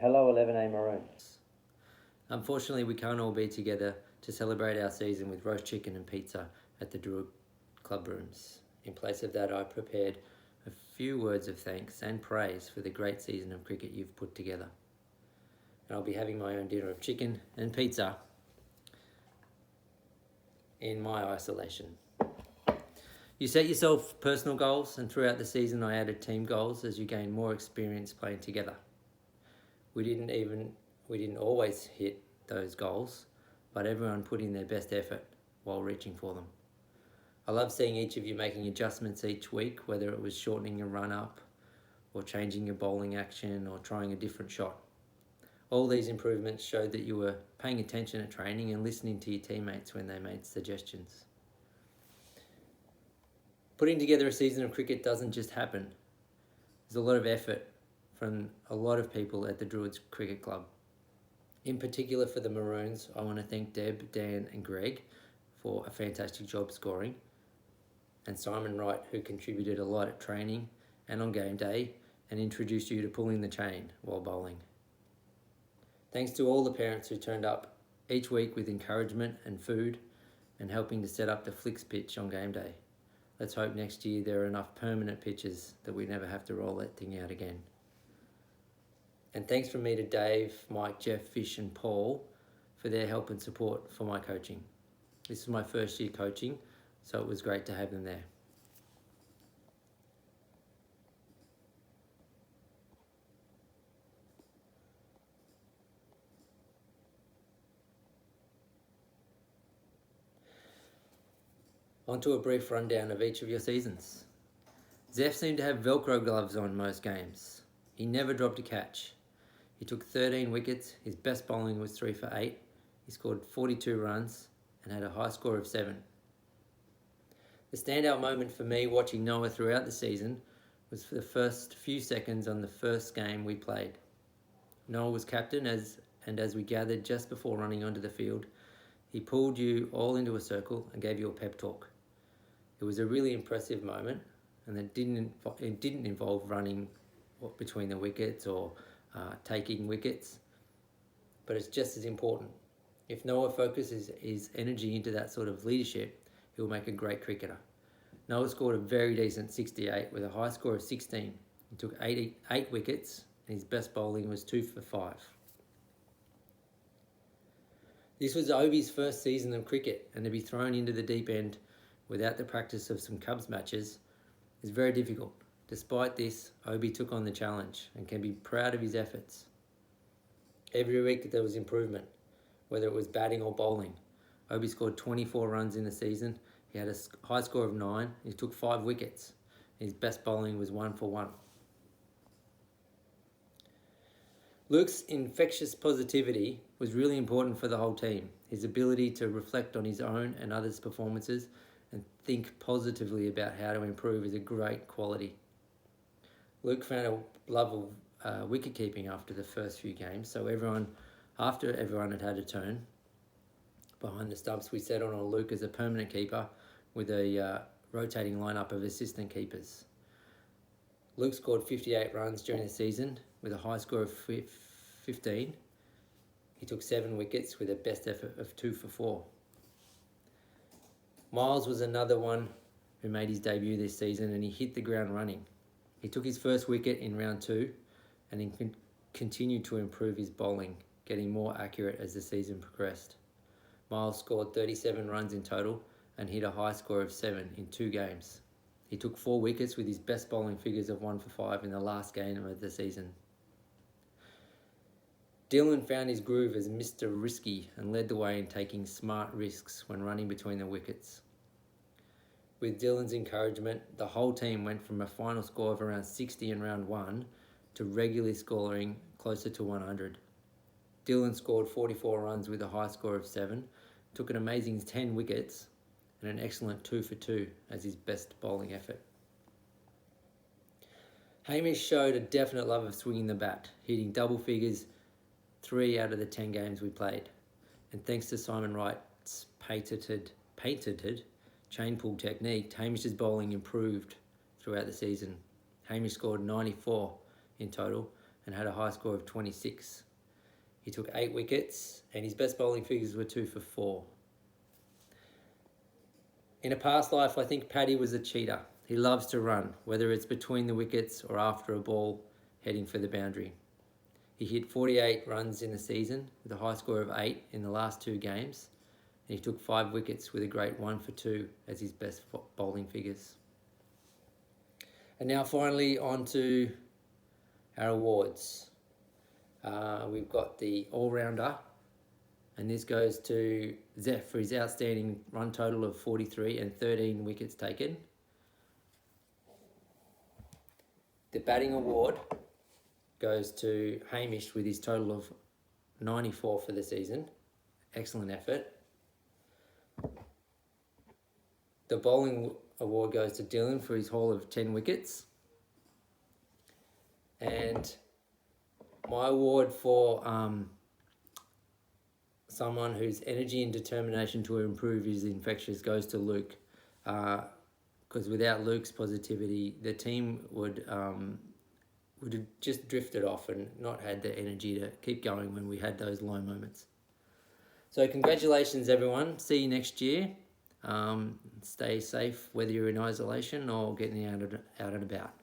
Hello 11A Maroon. Unfortunately, we can't all be together to celebrate our season with roast chicken and pizza at the Druid Club rooms. In place of that, I prepared a few words of thanks and praise for the great season of cricket you've put together. And I'll be having my own dinner of chicken and pizza in my isolation. You set yourself personal goals, and throughout the season I added team goals as you gained more experience playing together. We didn't always hit those goals, but everyone put in their best effort while reaching for them. I love seeing each of you making adjustments each week, whether it was shortening a run up or changing your bowling action or trying a different shot. All these improvements showed that you were paying attention at training and listening to your teammates when they made suggestions. Putting together a season of cricket doesn't just happen. There's a lot of effort from a lot of people at the Druids Cricket Club. In particular for the Maroons, I want to thank Deb, Dan and Greg for a fantastic job scoring, and Simon Wright, who contributed a lot at training and on game day and introduced you to pulling the chain while bowling. Thanks to all the parents who turned up each week with encouragement and food and helping to set up the flicks pitch on game day. Let's hope next year there are enough permanent pitches that we never have to roll that thing out again. And thanks from me to Dave, Mike, Jeff, Fish and Paul for their help and support for my coaching. This is my first year coaching, so it was great to have them there. On to a brief rundown of each of your seasons. Zeph seemed to have Velcro gloves on most games. He never dropped a catch. He took 13 wickets, his best bowling was 3 for 8, he scored 42 runs and had a high score of 7. The standout moment for me watching Noah throughout the season was for the first few seconds on the first game we played. Noah was captain as we gathered just before running onto the field, he pulled you all into a circle and gave you a pep talk. It was a really impressive moment, and it didn't involve running between the wickets or taking wickets, but it's just as important. If Noah focuses his energy into that sort of leadership, he'll make a great cricketer. Noah scored a very decent 68 with a high score of 16. He took 8 wickets, and his best bowling was 2 for 5. This was Obi's first season of cricket, and to be thrown into the deep end without the practice of some Cubs matches is very difficult. Despite this, Obi took on the challenge and can be proud of his efforts. Every week there was improvement, whether it was batting or bowling. Obi scored 24 runs in the season. He had a high score of 9. He took 5 wickets. His best bowling was 1 for 1. Luke's infectious positivity was really important for the whole team. His ability to reflect on his own and others' performances and think positively about how to improve is a great quality. Luke found a love of wicket keeping after the first few games, so after everyone had had a turn behind the stumps, we set on Luke as a permanent keeper with a rotating lineup of assistant keepers. Luke scored 58 runs during the season with a high score of 15. He took 7 wickets with a best effort of 2 for 4. Miles was another one who made his debut this season, and he hit the ground running. He took his first wicket in round 2 and he continued to improve his bowling, getting more accurate as the season progressed. Miles scored 37 runs in total and hit a high score of 7 in 2 games. He took 4 wickets with his best bowling figures of 1 for 5 in the last game of the season. Dylan found his groove as Mr. Risky and led the way in taking smart risks when running between the wickets. With Dylan's encouragement, the whole team went from a final score of around 60 in round 1 to regularly scoring closer to 100. Dylan scored 44 runs with a high score of 7, took an amazing 10 wickets and an excellent 2 for 2 as his best bowling effort. Hamish showed a definite love of swinging the bat, hitting double figures 3 out of the 10 games we played. And thanks to Simon Wright's patented chain pull technique, Hamish's bowling improved throughout the season. Hamish scored 94 in total and had a high score of 26. He took 8 wickets and his best bowling figures were 2 for 4. In a past life, I think Paddy was a cheater. He loves to run, whether it's between the wickets or after a ball heading for the boundary. He hit 48 runs in the season with a high score of 8 in the last 2 games, and he took 5 wickets with a great 1 for 2 as his best bowling figures. And now finally on to our awards. We've got the all-rounder, and this goes to Zeph for his outstanding run total of 43 and 13 wickets taken. The batting award goes to Hamish with his total of 94 for the season. Excellent effort. The bowling award goes to Dylan for his haul of 10 wickets. And my award for someone whose energy and determination to improve is infectious goes to Luke. Because without Luke's positivity, the team would have just drifted off and not had the energy to keep going when we had those low moments. So congratulations, everyone. See you next year. Stay safe, whether you're in isolation or getting out and about.